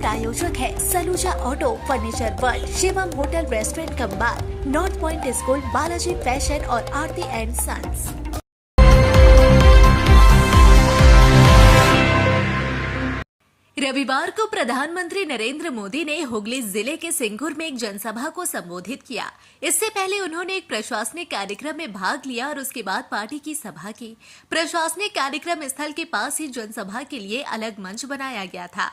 प्रायोजक है Saluja auto, furniture world, Shivam hotel, restaurant cum bar, north point school, Balaji fashion और Aarti and sons. रविवार को प्रधानमंत्री नरेंद्र मोदी ने हुगली जिले के सिंगुर में एक जनसभा को संबोधित किया। इससे पहले उन्होंने एक प्रशासनिक कार्यक्रम में भाग लिया और उसके बाद पार्टी की सभा की। प्रशासनिक कार्यक्रम स्थल के पास ही जनसभा के लिए अलग मंच बनाया गया था।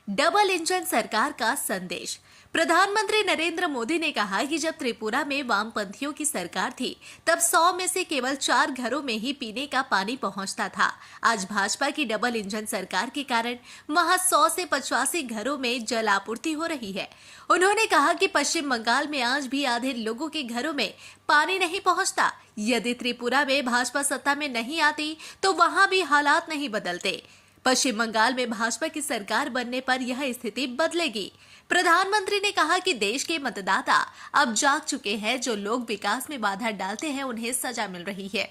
डबल इंजन सरकार का संदेश। प्रधानमंत्री नरेंद्र मोदी ने कहा कि जब त्रिपुरा में वामपंथियों की सरकार थी तब 100 में से केवल 4 घरों में ही पीने का पानी पहुंचता था। आज भाजपा की डबल इंजन सरकार के कारण वहां 100 से 85 घरों में जल आपूर्ति हो रही है। उन्होंने कहा कि पश्चिम बंगाल में आज भी आधे लोगों के घरों में पानी नहीं पहुंचता। यदि त्रिपुरा में भाजपा सत्ता में नहीं आती तो वहां भी हालात नहीं बदलते। पश्चिम बंगाल में भाजपा की सरकार बनने पर यह स्थिति बदलेगी। प्रधानमंत्री ने कहा कि देश के मतदाता अब जाग चुके हैं। जो लोग विकास में बाधा डालते हैं उन्हें सजा मिल रही है।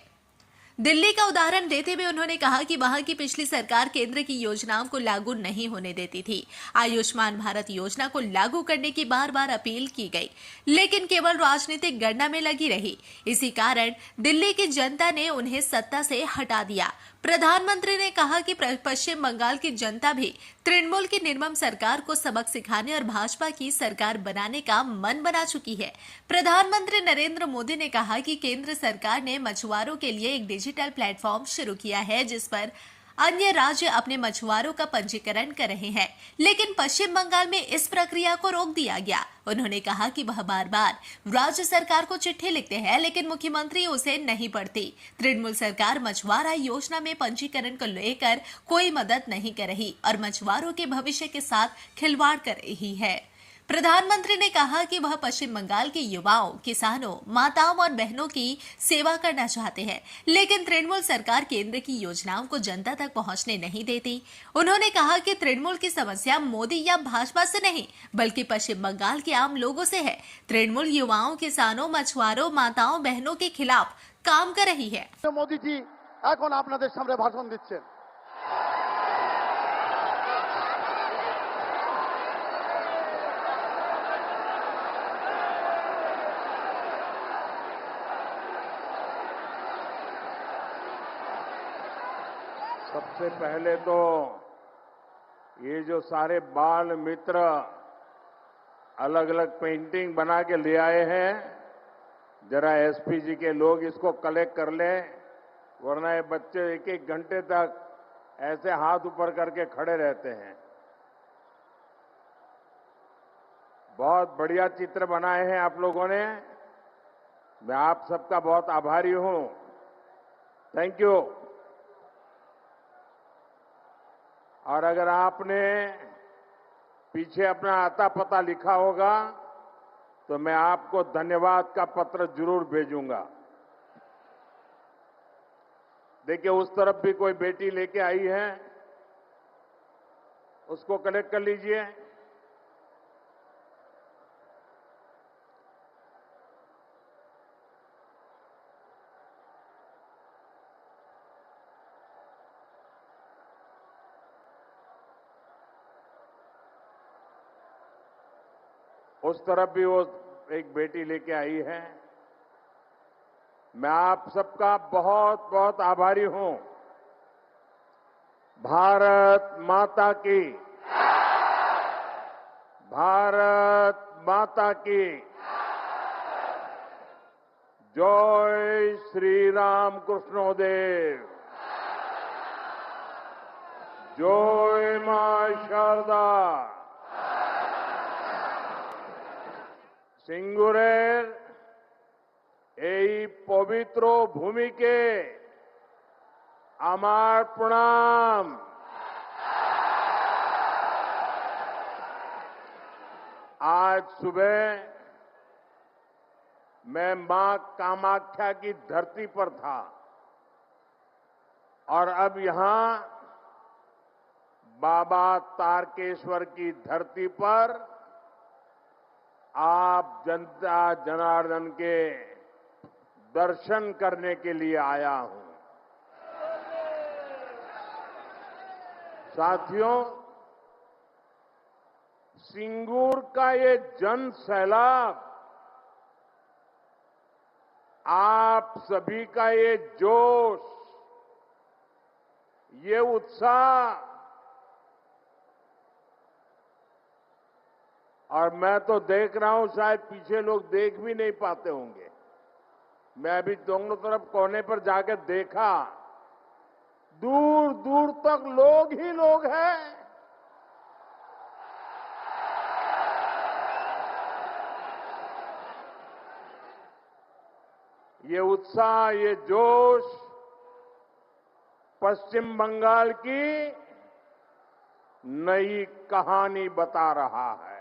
दिल्ली का उदाहरण देते हुए उन्होंने कहा कि वहां की पिछली सरकार केंद्र की योजनाओं को लागू नहीं होने देती थी। आयुष्मान भारत योजना को लागू करने की बार बार अपील की गई, लेकिन केवल राजनीतिक गणना में लगी रही। इसी कारण दिल्ली की जनता ने उन्हें सत्ता से हटा दिया। प्रधानमंत्री ने कहा कि पश्चिम बंगाल की जनता भी तृणमूल की निर्मम सरकार को सबक सिखाने और भाजपा की सरकार बनाने का मन बना चुकी है। प्रधानमंत्री नरेंद्र मोदी ने कहा कि केंद्र सरकार ने मछुआरों के लिए एक डिजिटल प्लेटफॉर्म शुरू किया है, जिस पर अन्य राज्य अपने मछुआरों का पंजीकरण कर रहे हैं, लेकिन पश्चिम बंगाल में इस प्रक्रिया को रोक दिया गया। उन्होंने कहा कि वह बार बार राज्य सरकार को चिट्ठी लिखते हैं, लेकिन मुख्यमंत्री उसे नहीं पढ़ती। तृणमूल सरकार मछुआरा योजना में पंजीकरण को लेकर कोई मदद नहीं कर रही और मछुआरों के भविष्य के साथ खिलवाड़ कर रही है। प्रधानमंत्री ने कहा कि वह पश्चिम बंगाल के युवाओं, किसानों, माताओं और बहनों की सेवा करना चाहते हैं, लेकिन तृणमूल सरकार केंद्र की योजनाओं को जनता तक पहुंचने नहीं देती। उन्होंने कहा कि तृणमूल की समस्या मोदी या भाजपा से नहीं, बल्कि पश्चिम बंगाल के आम लोगों से है। तृणमूल युवाओं, किसानों, मछुआरों, माताओं, बहनों के खिलाफ काम कर रही है। मोदी जी এখন আপনাদের সামনে ভাষণ দিচ্ছেন। सबसे पहले तो ये जो सारे बाल मित्र अलग अलग पेंटिंग बना के ले आए हैं, जरा एसपी जी के लोग इसको कलेक्ट कर लें, वरना ये बच्चे एक एक घंटे तक ऐसे हाथ ऊपर करके खड़े रहते हैं। बहुत बढ़िया चित्र बनाए हैं आप लोगों ने। मैं आप सबका बहुत आभारी हूं। Thank you. और अगर आपने पीछे अपना आता पता लिखा होगा तो मैं आपको धन्यवाद का पत्र जरूर भेजूंगा। देखिए, उस तरफ भी कोई बेटी लेके आई है, उसको कलेक्ट कर लीजिए। उस तरफ भी वो एक बेटी लेके आई है। मैं आप सबका बहुत बहुत आभारी हूं। भारत माता की, भारत माता की जय श्री राम कृष्णोदेव, जय मां शारदा। সিঙ্গুরের এই পবিত্র ভূমিকে আমার প্রণাম। आज सुबह मैं मां कामाख्या की धरती पर था और अब यहां बाबा तारकेश्वर की धरती पर आप जनता जनार्दन के दर्शन करने के लिए आया हूं। साथियों, सिंगूर का ये जन सैलाब, आप सभी का ये जोश, ये उत्साह, और मैं तो देख रहा हूं, शायद पीछे लोग देख भी नहीं पाते होंगे। मैं अभी दोनों तरफ कोने पर जाकर देखा, दूर दूर तक लोग ही लोग हैं। ये उत्साह, ये जोश पश्चिम बंगाल की नई कहानी बता रहा है।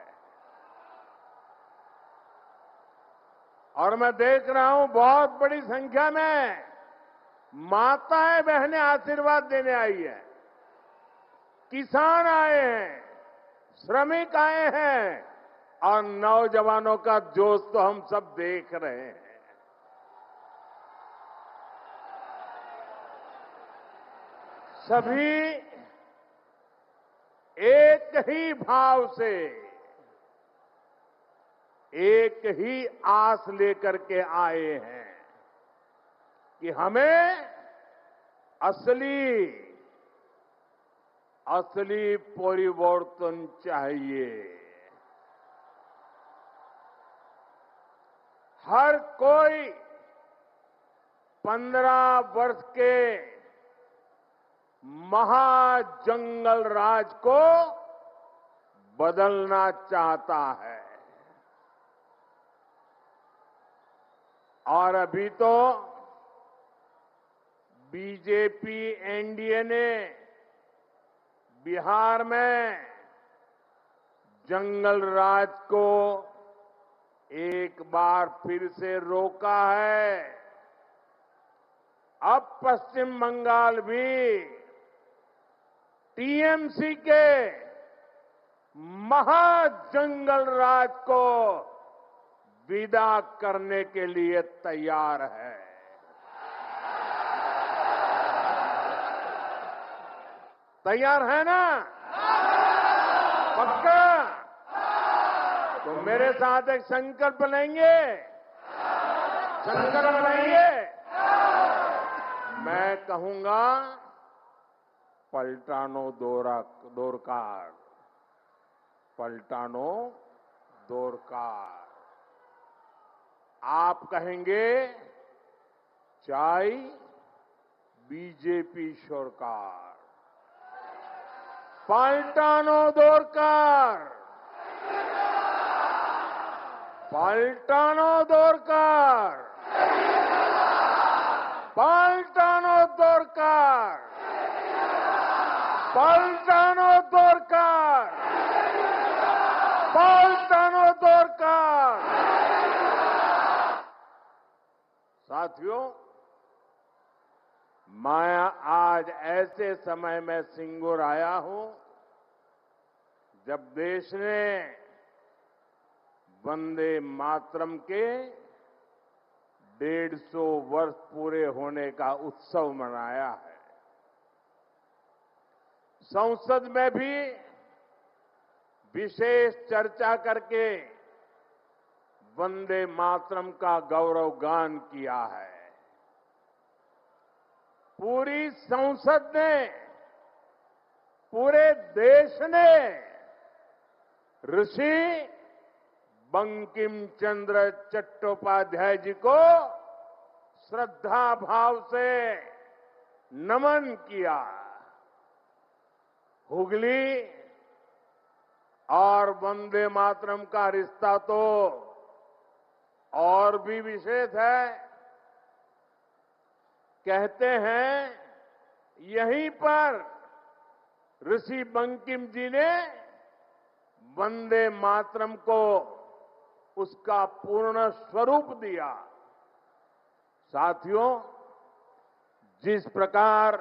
और मैं देख रहा हूं बहुत बड़ी संख्या में माताएं बहनें आशीर्वाद देने आई है, किसान आए हैं, श्रमिक आए हैं, और नौजवानों का जोश तो हम सब देख रहे हैं। सभी एक ही भाव से, एक ही आस लेकर के आए हैं कि हमें असली परिवर्तन चाहिए। हर कोई 15 वर्ष के महाजंगल राज को बदलना चाहता है। और अभी तो बीजेपी एनडीए ने बिहार में जंगल राज को एक बार फिर से रोका है। अब पश्चिम बंगाल भी टीएमसी के महाजंगल राज को विदा करने के लिए तैयार है। तैयार है ना? पक्का? तो मेरे साथ एक संकल्प लेंगे? संकल्प लेंगे? मैं कहूंगा, पलटानो दोरकार, पलटानो दोरकार। आप कहेंगे चाय बीजेपी सरकार। पलटानो दोरकार, पलटानो दोरकार, पलटानो दोरकार, पलटानो दोरकार, पलटानो दोरकार। साथियों, मैं आज ऐसे समय में सिंगूर आया हूं जब देश ने वंदे मातरम के 150 वर्ष पूरे होने का उत्सव मनाया है। संसद में भी विशेष चर्चा करके वंदे मातरम का गौरव गान किया है। पूरी संसद ने, पूरे देश ने ऋषि बंकिम चंद्र चट्टोपाध्याय जी को श्रद्धा भाव से नमन किया। हुगली और वंदे मातरम का रिश्ता तो और भी विशेष है। कहते हैं यहीं पर ऋषि बंकिम जी ने वंदे मातरम को उसका पूर्ण स्वरूप दिया। साथियों, जिस प्रकार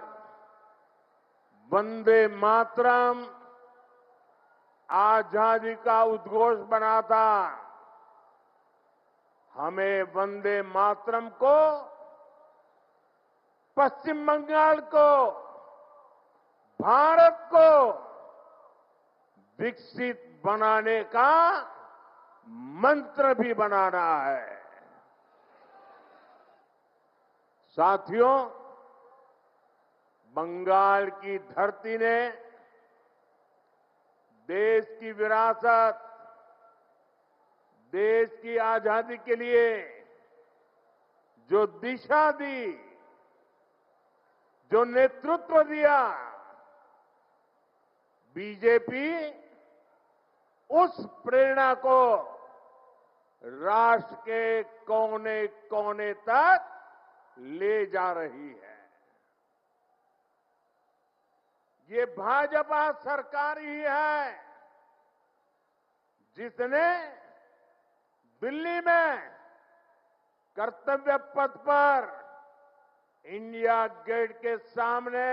वंदे मातरम आजादी का उद्घोष बना था, हमें वंदे मातरम को, पश्चिम बंगाल को, भारत को विकसित बनाने का मंत्र भी बनाना है। साथियों, बंगाल की धरती ने देश की विरासत, देश की आजादी के लिए जो दिशा दी, जो नेतृत्व दिया, बीजेपी उस प्रेरणा को राष्ट्र के कोने कोने तक ले जा रही है। ये भाजपा सरकार ही है जिसने दिल्ली में कर्तव्य पथ पर इंडिया गेट के सामने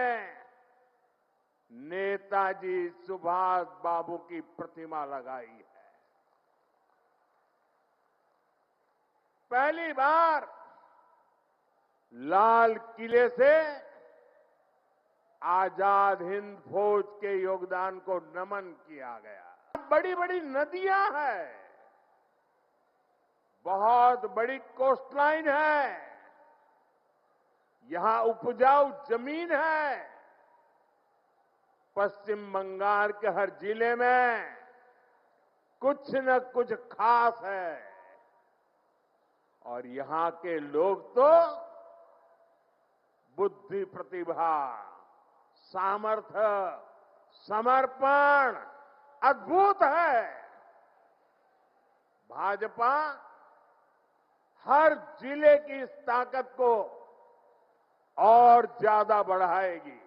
नेताजी सुभाष बाबू की प्रतिमा लगाई है। पहली बार लाल किले से आजाद हिंद फौज के योगदान को नमन किया गया। बड़ी बड़ी नदियां हैं, बहुत बड़ी कोस्टलाइन है, यहां उपजाऊ जमीन है। पश्चिम बंगाल के हर जिले में कुछ न कुछ खास है और यहां के लोग तो बुद्धि, प्रतिभा, सामर्थ्य, समर्पण अद्भुत है। भाजपा हर जिले की इस ताकत को और ज्यादा बढ़ाएगी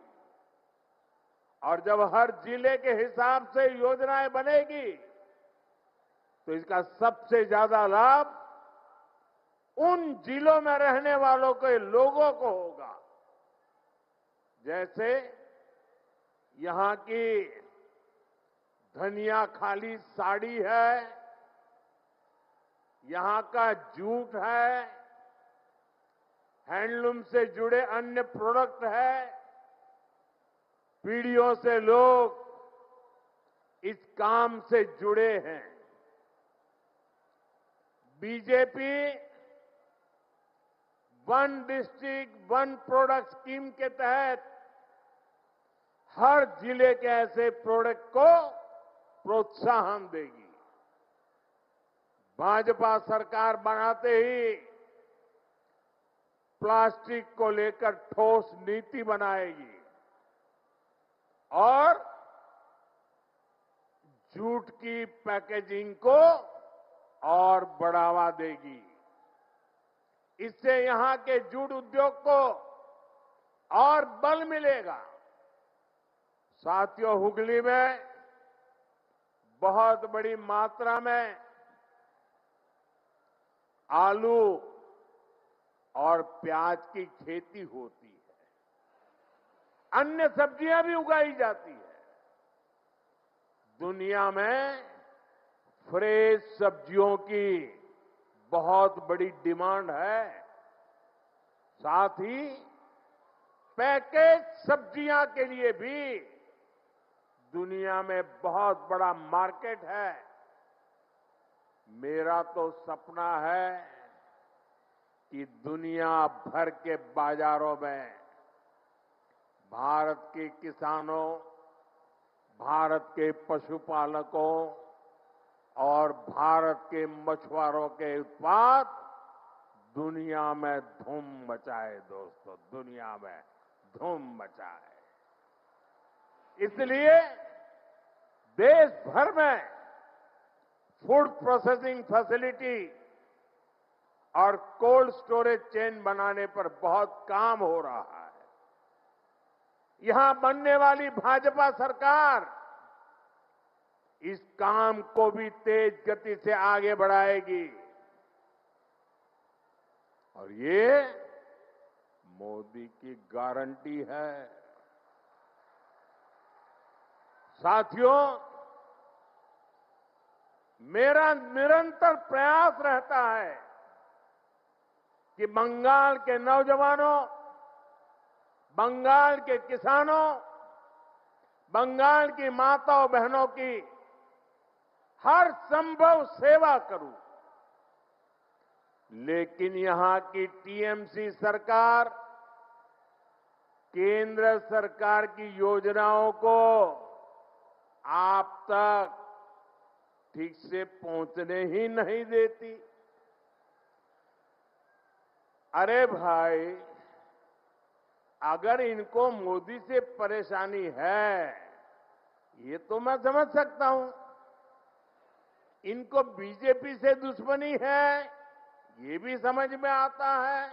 और जब हर जिले के हिसाब से योजनाएं बनेगी तो इसका सबसे ज्यादा लाभ उन जिलों में रहने वालों के लोगों को होगा। जैसे यहां की धनिया खाली साड़ी है, यहां का जूट है, हैंडलूम से जुड़े अन्य प्रोडक्ट है। पीढ़ियों से लोग इस काम से जुड़े हैं। BJP one district one product scheme के तहत हर जिले के ऐसे प्रोडक्ट को प्रोत्साहन देगी। भाजपा सरकार बनाते ही प्लास्टिक को लेकर ठोस नीति बनाएगी और जूट की पैकेजिंग को और बढ़ावा देगी। इससे यहां के जूट उद्योग को और बल मिलेगा। साथियों, हुगली में बहुत बड़ी मात्रा में आलू और प्याज की खेती होती है, अन्य सब्जियां भी उगाई जाती है। दुनिया में फ्रेश सब्जियों की बहुत बड़ी डिमांड है। साथ ही पैकेज सब्जियां के लिए भी दुनिया में बहुत बड़ा मार्केट है। मेरा तो सपना है कि दुनिया भर के बाजारों में भारत के किसानों, भारत के पशुपालकों और भारत के मछुआरों के उत्पाद दुनिया में धूम मचाए। दोस्तों, दुनिया में धूम मचाए। इसलिए देश भर में फूड प्रोसेसिंग फैसिलिटी और कोल्ड स्टोरेज चेन बनाने पर बहुत काम हो रहा है। यहां बनने वाली भाजपा सरकार इस काम को भी तेज गति से आगे बढ़ाएगी और ये मोदी की गारंटी है। साथियों, मेरा निरंतर प्रयास रहता है कि बंगाल के नौजवानों, बंगाल के किसानों, बंगाल की माताओं बहनों की हर संभव सेवा करूं। लेकिन यहां की टीएमसी सरकार केंद्र सरकार की योजनाओं को आप तक ठीक से पहुंचने ही नहीं देती। अरे भाई, अगर इनको मोदी से परेशानी है, ये तो मैं समझ सकता हूं। इनको बीजेपी से दुश्मनी है, ये भी समझ में आता है।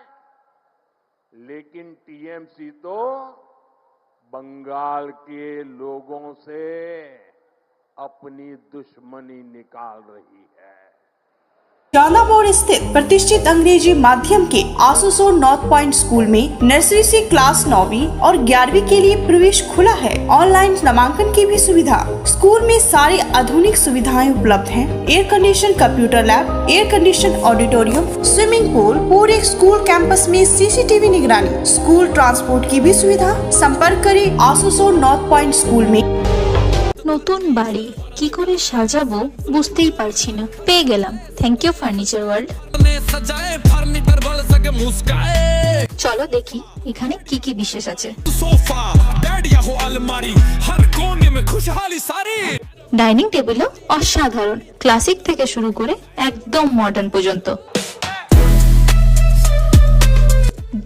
लेकिन टीएमसी तो बंगाल के लोगों से अपनी दुश्मनी निकाल रही है। चांदा मोड़ स्थित प्रतिष्ठित अंग्रेजी माध्यम के आसुसोर नॉर्थ पॉइंट स्कूल में नर्सरी से क्लास 9वीं और 11वीं के लिए प्रवेश खुला है। ऑनलाइन नामांकन की भी सुविधा। स्कूल में सारी आधुनिक सुविधाएं उपलब्ध हैं। Air condition computer lab, air condition auditorium, swimming pool, पूरे स्कूल कैंपस में सीसीटीवी निगरानी, स्कूल ट्रांसपोर्ट की भी सुविधा। संपर्क करें आसुसोर नॉर्थ पॉइंट स्कूल में। নতুন বাড়ি কি করে সাজাবো বুঝতেই পারছি না। পেয়ে গেলাম, থ্যাংক ইউ ফার্নিচার ওয়ার্ল্ড। চলো দেখি এখানে কি কি বিশেষ আছে। ডাইনিং টেবিলও অসাধারণ, ক্লাসিক থেকে শুরু করে একদম মডার্ন পর্যন্ত।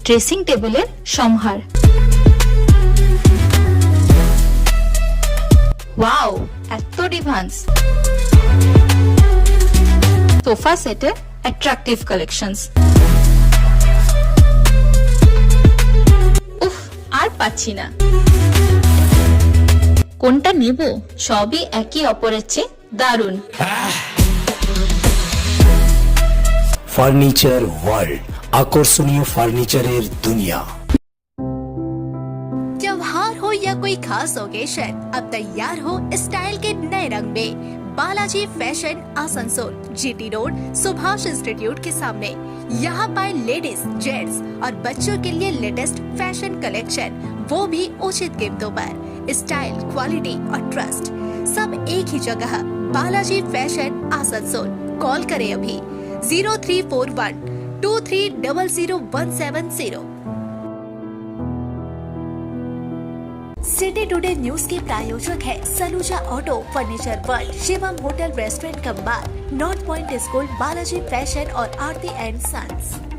ড্রেসিং টেবিলের সম্ভার, ওয়াও এত ডিভান্স। সোফা সেটের অ্যাট্রাকটিভ কালেকশনস। উফ, আর পাচ্ছি না, কোনটা নেব? সবই একই অপরের চেয়ে দারুণ। ফার্নিচার ওয়ার্ল্ড, আকর্ষণীয় ফার্নিচারের দুনিয়া। त्योहार हो या कोई खास ओकेशन, अब तैयार हो स्टाइल के नए रंग में। Balaji fashion Asansol, GT road, Subhash institute के सामने। यहाँ पाए लेडीज, जेंट्स और बच्चों के लिए लेटेस्ट फैशन कलेक्शन, वो भी उचित कीमतों पर। स्टाइल, क्वालिटी और ट्रस्ट सब एक ही जगह। बालाजी फैशन आसनसोल। कॉल करें अभी 034123000170। सिटी टुडे न्यूज के प्रायोजक है Saluja auto, furniture world, Shivam hotel restaurant cum bar, north point school, Balaji fashion और आरती एंड सन्स।